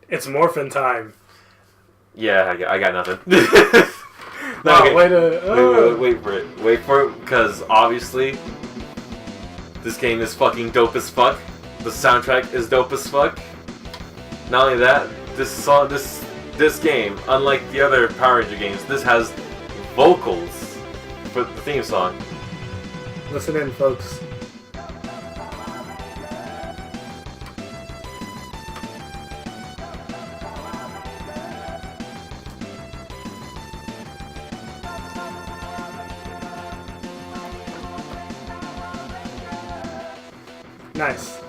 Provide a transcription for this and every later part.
It's Morphin time. Yeah, I got nothing. No, okay. Wait for it. Wait for it, because obviously this game is fucking dope as fuck. The soundtrack is dope as fuck. Not only that, this game, unlike the other Power Ranger games, this has vocals for the theme song. Listen in, folks. Nice.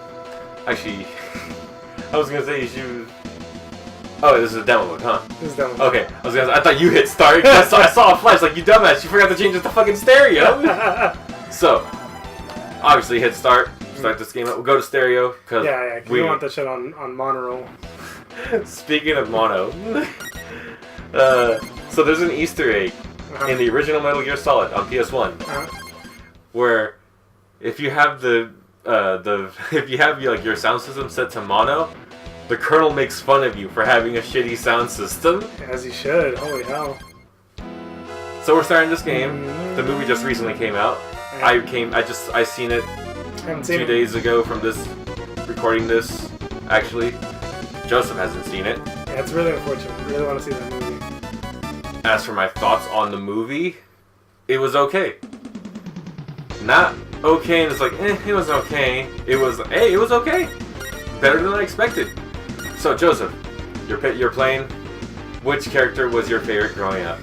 Actually, I was gonna say you should. Oh, this is a demo mode, huh? This is demo mode. Okay, I thought you hit start. I saw a flash like you dumbass. You forgot to change it to fucking stereo. So, obviously, hit start. Start this game up. We'll go to stereo because yeah. We want that shit on mono roll. Speaking of mono, so there's an Easter egg in the original Metal Gear Solid on PS1 where if you have your sound system set to mono, the Colonel makes fun of you for having a shitty sound system. As he should. Holy hell. So we're starting this game. The movie just recently came out. I seen it 2 days ago from this recording this. Actually, Joseph hasn't seen it. Yeah, it's really unfortunate. I really want to see that movie. As for my thoughts on the movie, it was okay. Not okay, and it's like, it was okay. It was okay. Better than I expected. So, Joseph, you're playing. Which character was your favorite growing up?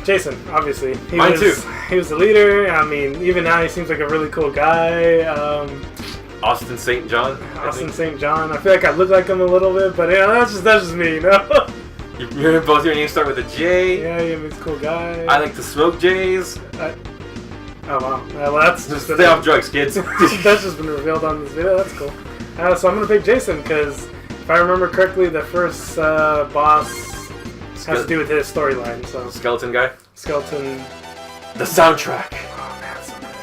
Jason, obviously. Mine too. He was the leader. I mean, even now he seems like a really cool guy. Austin St. John. Austin St. John. I feel like I look like him a little bit, but yeah, that's just me, you know. Both your names start with a J. Yeah, he's a cool guy. I like to smoke J's. Oh wow. Well, that's just stay off drugs, kids. That's just been revealed on this video. That's cool. So I'm gonna pick Jason because if I remember correctly, the first boss has to do with his storyline. So Skeleton guy. Skeleton. The soundtrack. Oh man, so good.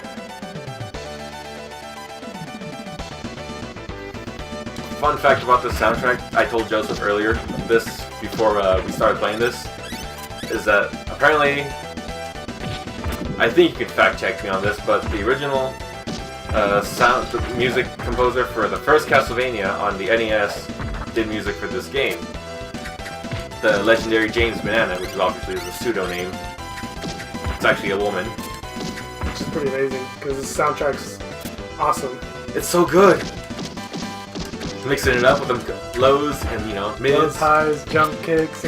Fun fact about the soundtrack: I told Joseph earlier this before we started playing this, is that apparently, I think you can fact check me on this, but the original the music composer for the first Castlevania on the NES did music for this game. The legendary James Banana, which is obviously a pseudo name. It's actually a woman. Which is pretty amazing because the soundtrack's awesome. It's so good. Mixing it up with them lows and mids. Lows, highs, jump kicks,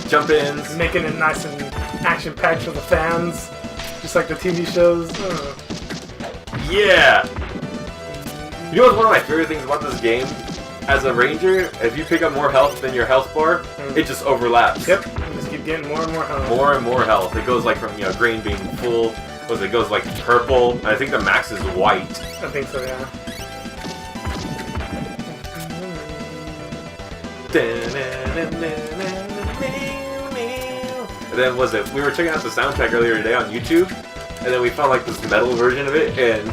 jump ins, making it nice and action packed for the fans, just like the TV shows. Yeah! You know what's one of my favorite things about this game? As a ranger, if you pick up more health than your health bar, it just overlaps. Yep, you just keep getting more and more health. More and more health. It goes like from green being full, it goes like purple, and I think the max is white. I think so, yeah. And then we were checking out the soundtrack earlier today on YouTube, and then we found like this metal version of it, and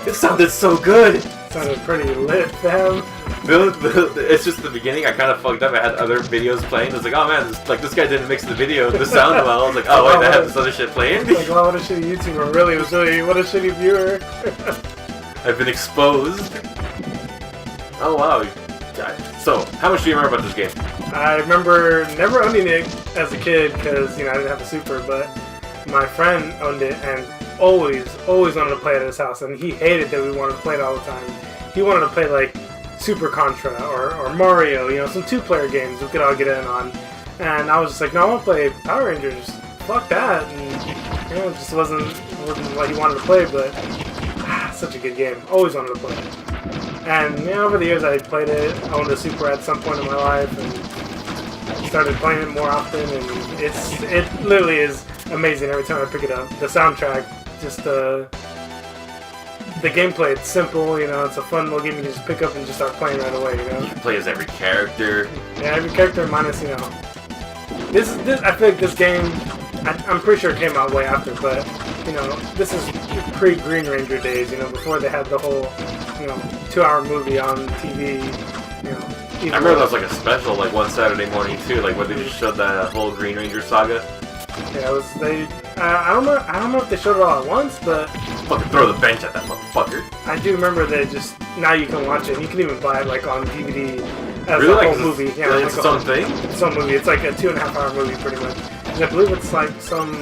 it sounded so good. It sounded pretty lit, fam. It's just the beginning. I kind of fucked up. I had other videos playing. I was like, oh man, this guy didn't mix the video, the sound well. I was like, oh wait, I have this other shit playing. Like, wow, what a shitty YouTuber. Really, what a shitty viewer. I've been exposed. Oh wow. So, how much do you remember about this game? I remember never owning it as a kid because, I didn't have a Super, but my friend owned it and always wanted to play it at his house, and he hated that we wanted to play it all the time. He wanted to play, like, Super Contra or Mario, some two-player games we could all get in on. And I was just like, no, I want to play Power Rangers. Fuck that. And, it just wasn't what he wanted to play, but such a good game. Always wanted to play it. And over the years I played it, owned a Super at some point in my life, and started playing it more often, and it literally is amazing every time I pick it up. The soundtrack, just the gameplay, it's simple, it's a fun little game you can just pick up and just start playing right away, You can play as every character. Yeah, every character minus, This I feel like this game, I'm pretty sure it came out way after, but, this is pre-Green Ranger days, before they had the whole, 2-hour movie on TV, I remember that was like a special, like one Saturday morning too, like where they just showed that whole Green Ranger saga. Yeah, it was they. I don't know if they showed it all at once, but Fucking throw the bench at that motherfucker. I do remember they just now you can watch it. You can even buy it like on DVD as Really? a Like whole movie. Yeah, it's its own thing? It's its own movie. It's like a 2.5-hour movie, pretty much. And I believe it's like some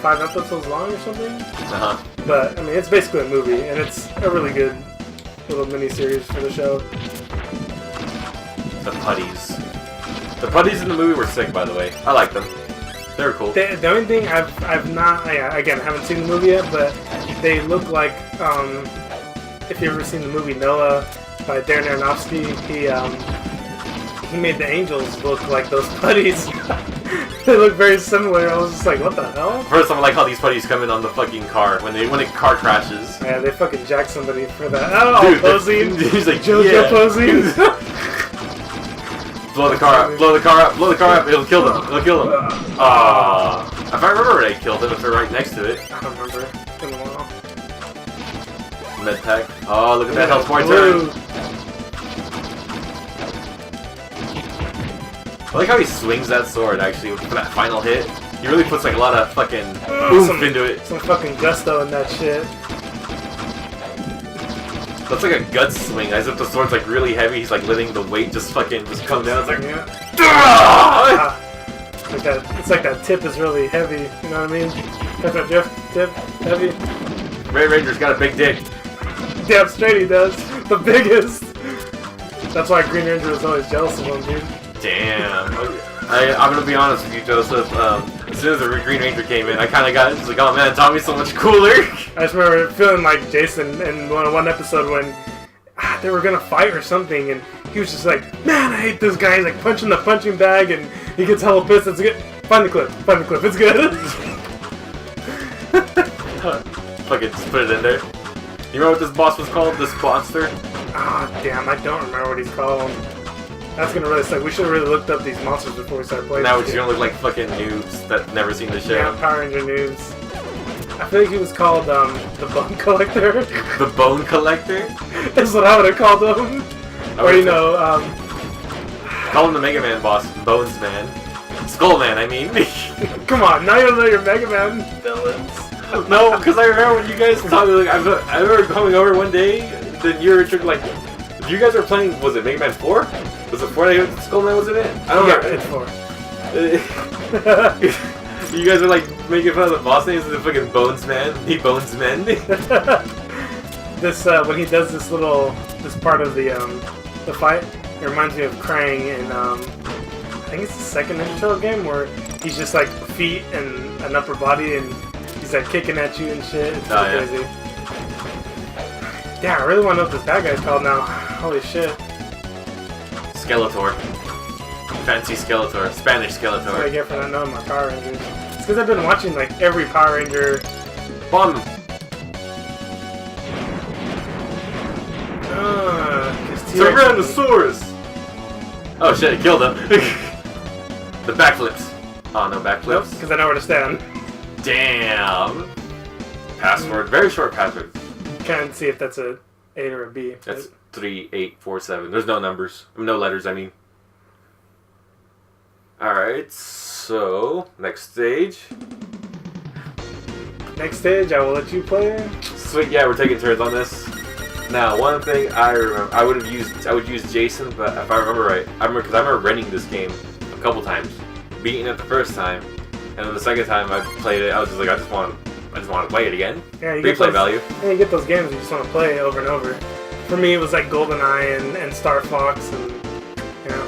5 episodes long or something. Uh huh. But I mean, it's basically a movie, and it's a really good little mini-series for the show. The putties. The putties in the movie were sick, by the way. I like them. They were cool. The only thing I've not, again, I haven't seen the movie yet, but they look like, if you've ever seen the movie Noah by Darren Aronofsky, he made the angels look like those putties. They look very similar. I was just like, what the hell? First, I like how these putties come in on the fucking car when the car crashes. Yeah, they fucking jack somebody for that. Oh, Dude, posing. He's like, JoJo yeah. posing. Blow the car up, blow the car up, blow the car up, it'll kill them, it'll kill them. Ah, if I remember right, I killed him if they're right next to it. I don't remember. It's been a while. Med pack. Oh, look at that health point Blue. turn. I like how he swings that sword, actually, for that final hit. He really puts like a lot of fucking oomph into it. Some fucking gusto in that shit. That's like a gut swing, as if the sword's like really heavy, he's like letting the weight just come down. It's like, Ah! It's like that tip is really heavy, you know what I mean? That's that tip, heavy. Red Ranger's got a big dick. Damn straight he does. The biggest. That's why Green Ranger was always jealous of him, dude. Damn. I'm gonna be honest with you, Joseph. As soon as the Green Ranger came in, I kind of got just like, oh man, Tommy's so much cooler. I just remember feeling like Jason in one episode when they were gonna fight or something, and he was just like, man, I hate this guy. He's like punching the punching bag, and he gets hella pissed. It's good. Find the clip. It's good. Fucking just put it in there. You remember what this boss was called? This monster? Ah, damn, I don't remember what he's called. That's gonna really suck. We should have really looked up these monsters before we started playing. Now this we're gonna look like fucking noobs that never seen the show. Yeah, Power Ranger noobs. I feel like he was called the Bone Collector. The Bone Collector? That's what I would have called him. Or you know, call him the Mega Man boss, Bones Man. Skull Man, I mean. Come on, now you don't know your Mega Man villains. No, because I remember when you guys taught me, like, I remember coming over one day, then you were like, you guys were playing, was it Mega Man 4? Was it 4 that Skull Man was in it? I don't know. It's 4. You guys are like making fun of the boss names of the fucking Bones Man. He Bones Men. This when he does this part of the fight, it reminds me of Krang in I think it's the second intro game where he's just like feet and an upper body and he's like kicking at you and shit. It's so crazy. Yeah, I really want to know what this bad guy's called now. Holy shit. Skeletor. Fancy Skeletor. Spanish Skeletor. That's what I get for not knowing my Power Rangers. It's because I've been watching like every Power Ranger. Bomb! Tyrannosaurus! Oh shit, it killed him. The backflips. Oh, no backflips? Nope, because I know where to stand. Damn. Password. Very short password. Can't see if that's a 8 or a B. That's 3847. There's no numbers. No letters, I mean. Alright, so next stage. Next stage, I will let you play. Sweet, yeah, we're taking turns on this. Now, one thing I remember, I would use Jason, but if I remember right, I remember renting this game a couple times, beating it the first time, and then the second time I played it, I was just like, I just want to play it again. Yeah, you replay value. Yeah, you get those games you just want to play over and over. For me, it was like GoldenEye and Star Fox, and you know,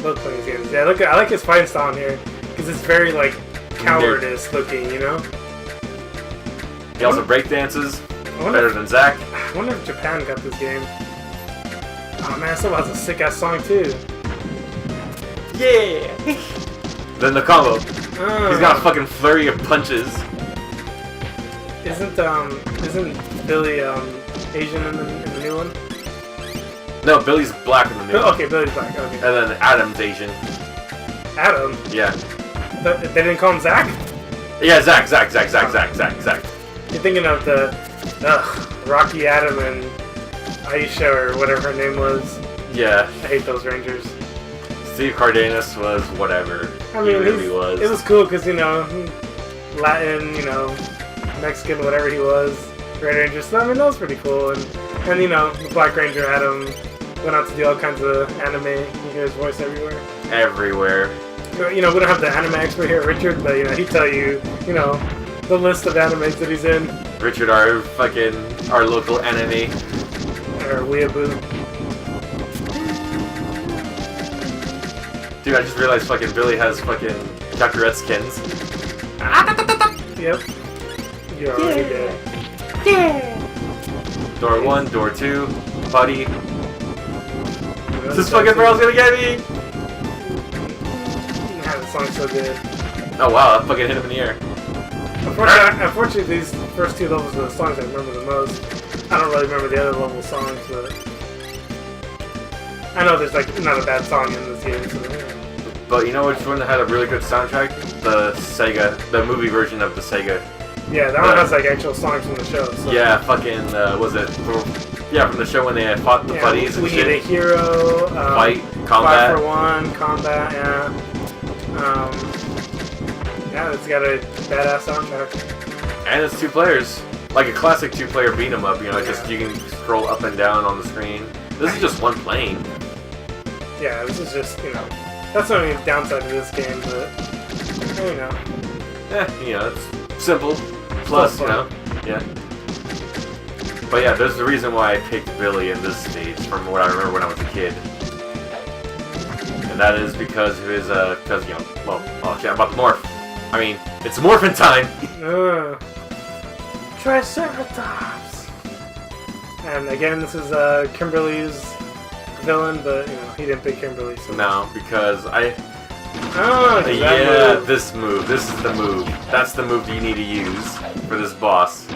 love playing these games. Yeah, I like his fighting style in here because it's very like cowardice looking, you know. He also breakdances better than Zack. I wonder if Japan got this game. Oh man, still has a sick ass song too. Yeah. Then the combo. He's got a fucking flurry of punches. Isn't Billy Asian in the new one? No, Billy's black in the new one. Okay, Billy's black. Okay. And then Adam's Asian. Adam? Yeah. They didn't call him Zack? Yeah, Zack. You're thinking of the Rocky Adam and Aisha or whatever her name was. Yeah. I hate those Rangers. Steve Cardenas was whatever. I mean, he really was. It was cool because, you know, Latin, you know, Mexican, whatever he was, Red Ranger. So, I mean, that was pretty cool. And you know, the Black Ranger had him, went out to do all kinds of anime. You hear his voice everywhere. Everywhere. You know, we don't have the anime expert here, Richard, but, you know, he'd tell you, you know, the list of animes that he's in. Richard, our local enemy. Or weeaboo. Dude, I just realized fucking Billy has fucking Kakarot skins. Yep. You're already dead. Yeah. Door 1, door 2, buddy. That's This fucking girl's gonna get me! Yeah, the song's so good. Oh wow, I fucking hit him in the air. Unfortunately, these first 2 levels are the songs I remember the most. I don't really remember the other level songs, but I know there's like not a bad song in this game. So, yeah. But you know which one had a really good soundtrack? The movie version of the Sega. Yeah, that one has like actual songs from the show. So. Yeah, fucking, was it? Yeah, from the show when they had fought the buddies and shit. We Need a Hero. Fight, combat. Fight for One, combat, yeah. Yeah, it's got a badass soundtrack. And it's 2 players. Like a classic 2-player beat 'em up, you know, just you can scroll up and down on the screen. This is just one plane. Yeah, this is just, you know, that's the only downside to this game, but, you know. You know, it's simple. Plus, you know, yeah. But yeah, there's the reason why I picked Billy in this stage from what I remember when I was a kid. And that is because of his, because, you know, well, oh shit, I'm about to morph. I mean, it's Morphin time! Triceratops! And again, this is Kimberly's villain, but, you know, he didn't pick Kimberly, so... No, because I... Oh, yeah, this move. This is the move. That's the move you need to use for this boss.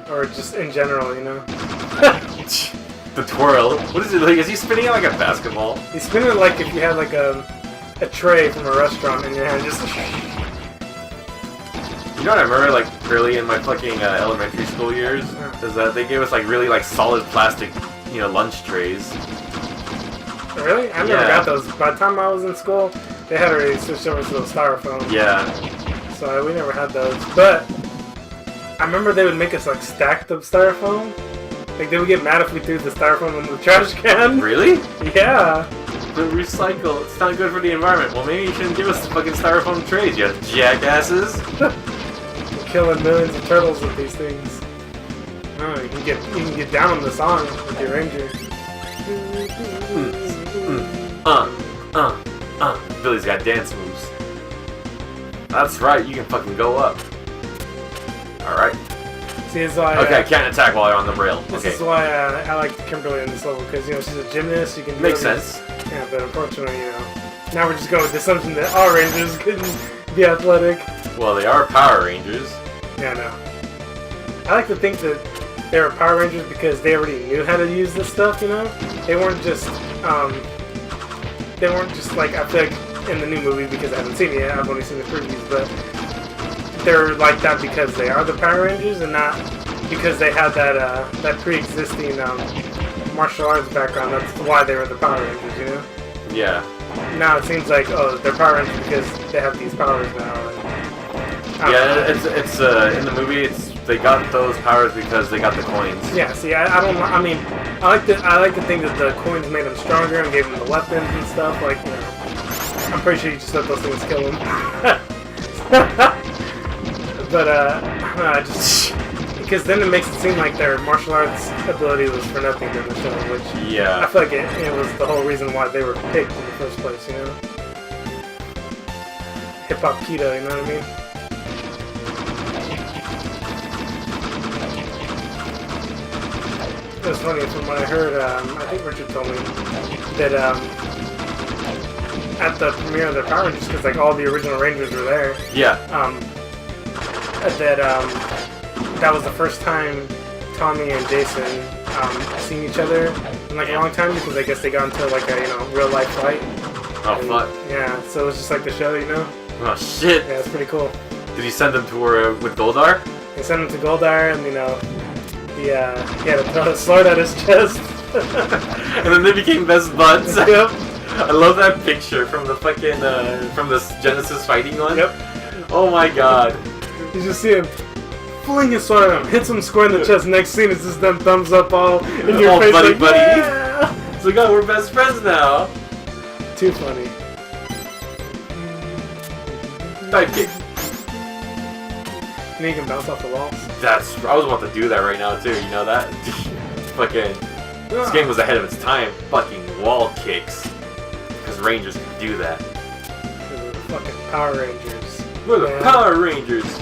Or just in general, you know? The twirl. What is it like? Is he spinning it like a basketball? He's spinning it like if you had like a tray from a restaurant in your hand, just... You know what I remember, like, early in my fucking elementary school years? Is that they gave us, like, really, like, solid plastic, you know, lunch trays. Really? I never got those. By the time I was in school, they had already switched over to those styrofoam. Yeah. So we never had those. But I remember they would make us like stack the styrofoam. Like they would get mad if we threw the styrofoam in the trash can. Really? Yeah. But recycle. It's not good for the environment. Well, maybe you shouldn't give us the fucking styrofoam trays, you jackasses. We're killing millions of turtles with these things. Oh, you can get down on the song with your ranger. Billy's got dance moves. That's right, you can fucking go up. Alright. See, it's why, okay, I can't attack while you're on the rail. This okay. is why I like Kimberly in this level, because, you know, she's a gymnast, you can do Makes sense. Yeah, but unfortunately, you know, now we're just going with the assumption that all Rangers couldn't be athletic. Well, they are Power Rangers. Yeah, no. I like to think that they were Power Rangers because they already knew how to use this stuff, you know? They weren't just like, I feel like in the new movie, because I haven't seen it yet, I've only seen the previews, but they're like that because they are the Power Rangers and not because they had that pre-existing martial arts background. That's why they were the Power Rangers, you know? Yeah. Now it seems like, oh, they're Power Rangers because they have these powers now. Yeah, it's in the movie, they got those powers because they got the coins. Yeah, see, I mean, I like to think that the coins made them stronger and gave them the weapons and stuff. Like, you know, I'm pretty sure you just let those things kill them. But just because then it makes it seem like their martial arts ability was for nothing in the show, which I feel like it was the whole reason why they were picked in the first place. You know, hip hop Tito, you know what I mean? It was funny from what I heard, I think Richard told me, that at the premiere of the Power Rangers, because like all the original Rangers were there, that was the first time Tommy and Jason seen each other in like a long time, because I guess they got into like a, you know, real life fight. Oh, fuck. Yeah, so it was just like the show, you know? Oh, shit. Yeah, it's pretty cool. Did he send them to her with Goldar? He sent him to Goldar, and, you know, he had a sword at his chest. And then they became best buds. Yep. I love that picture from the fucking from the Genesis fighting one. Yep. Oh my god. You just see him fling his sword at him, hits him square in the chest. Next scene is just them thumbs up all in your face, buddy, like, buddy. yeah! It's like, oh, we're best friends now. Too funny. Dive kick. And you can bounce off the walls. I was about to do that right now too. You know that? Fucking. This game was ahead of its time. Fucking wall kicks. Because Rangers can do that. The fucking Power Rangers. We're the Power Rangers.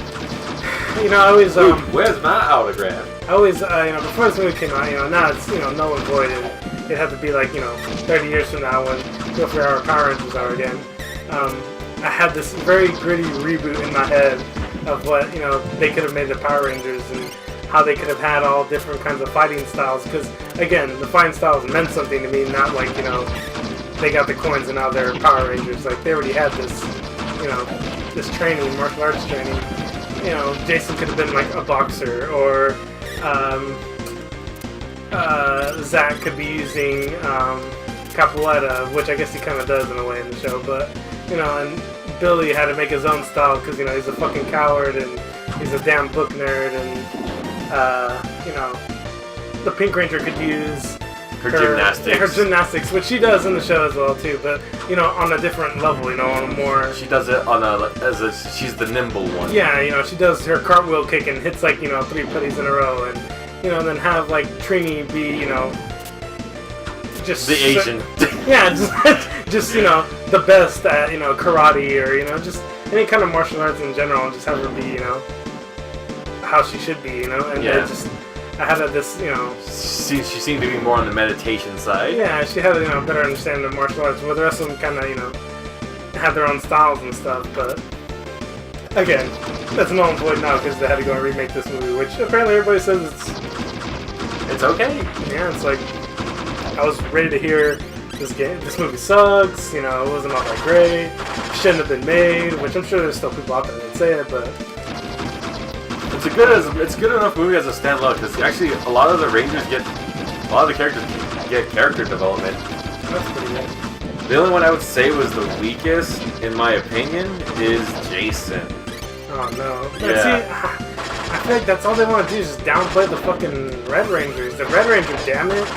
You know, I always Dude, where's my autograph? I always, you know, before this movie came out, you know, now it's, you know, null and void, and it had to be like, you know, 30 years from now when Go for Our Power Rangers are again. I had this very gritty reboot in my head of what, you know, they could have made the Power Rangers and how they could have had all different kinds of fighting styles, because, again, the fighting styles meant something to me, not like, you know, they got the coins and now they're Power Rangers. Like, they already had this, you know, this training, martial arts training. You know, Jason could have been like a boxer, or Zach could be using capoeira, which I guess he kind of does in a way in the show, but, you know, and Billy had to make his own style because, you know, he's a fucking coward and he's a damn book nerd, and, you know, the Pink Ranger could use her gymnastics. Her gymnastics, which she does in the show as well too, but, you know, on a different level, you know, on a more... She does it on she's the nimble one. Yeah, you know, she does her cartwheel kick and hits like, you know, 3 putties in a row, and, you know, then have like Trini be, you know, just... The Asian. Yeah, just, you know, the best at, you know, karate, or, you know, just any kind of martial arts in general, and just have her be, you know, how she should be, you know, and yeah. I had this, you know... She seemed to be more on the meditation side. Yeah, she had a, you know, better understanding of martial arts, where the rest of them kind of, you know, had their own styles and stuff, but... Again, that's null and void now, because they had to go and remake this movie, which apparently everybody says it's okay. Yeah, it's like... I was ready to hear this movie sucks, you know, it wasn't all that great, shouldn't have been made, which I'm sure there's still people out there that say it, but... It's good enough movie as a standalone, because actually a lot of the characters get character development. That's pretty good. The only one I would say was the weakest, in my opinion, is Jason. Oh no. Yeah. See, I feel like that's all they want to do is just downplay the fucking Red Rangers. The Red Ranger, damn it.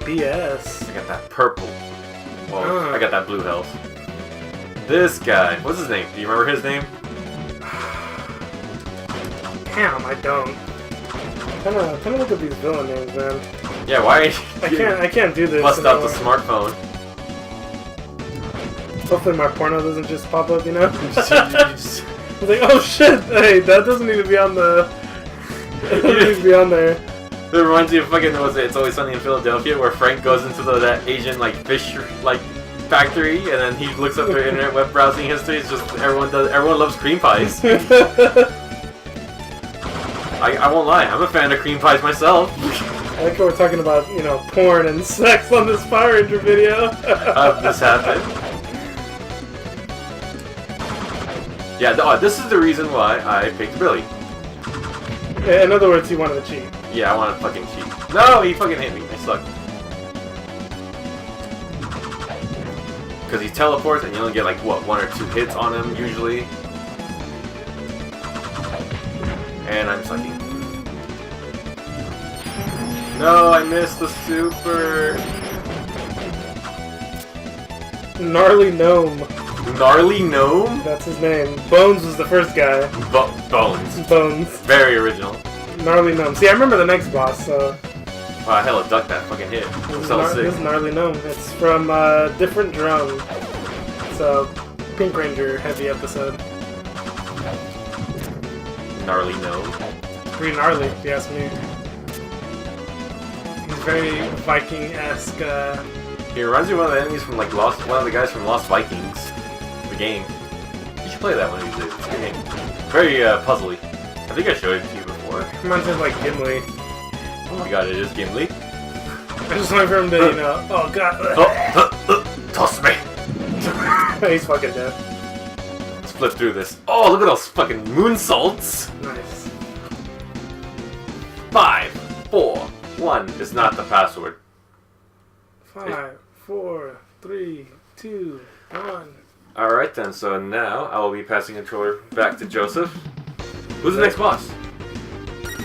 BS. I got that purple. Well, I got that blue health. This guy, what's his name? Do you remember his name? Damn, I don't. Kind of look at these villain names, man. Yeah, why? I can't do this. Bust out the smartphone. Hopefully my porno doesn't just pop up, you know? I was like, oh shit! Hey, that doesn't need to be on the... That doesn't need to be on there. It reminds me of fucking, It's Always Sunny in Philadelphia, where Frank goes into that Asian, like, fish, like, factory, and then he looks up their internet web browsing history. It's just, everyone loves cream pies. I won't lie, I'm a fan of cream pies myself. I like how we're talking about, you know, porn and sex on this Power Ranger video. This happened. Yeah, this is the reason why I picked Billy. In other words, he wanted to cheat. Yeah, I want to fucking cheat. No, he fucking hit me. I suck. Because he teleports and you only get like, what, 1 or 2 hits on him usually. And I'm sucking. No, I missed the super. Gnarly Gnome. Gnarly Gnome? That's his name. Bones was the first guy. Bones. Bones. Very original. Gnarly Gnome. See, I remember the next boss, so... Wow, I hella ducked that fucking hit. This is Gnarly Gnome. It's from Different Drum. It's a Pink Ranger heavy episode. Gnarly Gnome. Pretty gnarly, if you ask me. He's very Viking-esque. He reminds me of one of the enemies from like one of the guys from Lost Vikings, the game. You should play that one of these days. It's a good game. Very puzzly. I think I showed it to you before. Reminds me of like Gimli. Oh my god, it is Gimli. I just went for him to, you know, oh god. Toss me. He's fucking dead. Let's flip through this. Oh, look at those fucking moonsaults. Nice. 5, 4, 1 is not the password. 5, 4, 3, 2, 1. Alright then, so now I will be passing controller back to Joseph. Who's the next boss?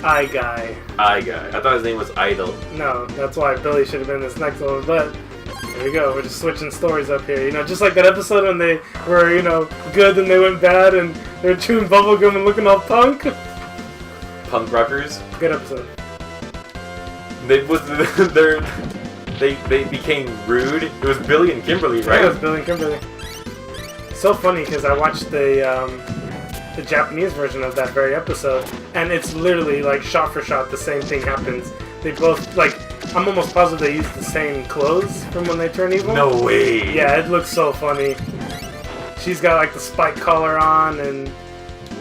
Eye Guy. I thought his name was Idol. No, that's why Billy should have been this next one, but there we go, we're just switching stories up here. You know, just like that episode when they were, you know, good and they went bad and they were chewing bubblegum and looking all punk. Punk rockers. Good episode. They became rude. It was Billy and Kimberly, right? Yeah, it was Billy and Kimberly. So funny because I watched the Japanese version of that very episode, and it's literally like shot for shot the same thing happens. They both, like, I'm almost positive they use the same clothes from when they turn evil. No way. Yeah, it looks so funny. She's got like the spike collar on, and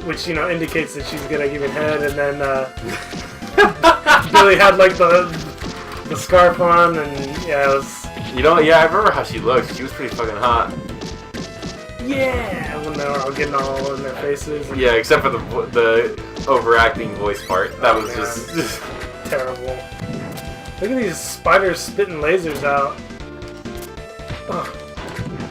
which, you know, indicates that she's gonna give it head, and then Billy had like the scarf on, and yeah, it was. You know, yeah, I remember how she looked. She was pretty fucking hot. Yeah, when they were all getting all in their faces. Yeah, except for the overacting voice part. That was man. just Terrible. Look at these spiders spitting lasers out. Ugh.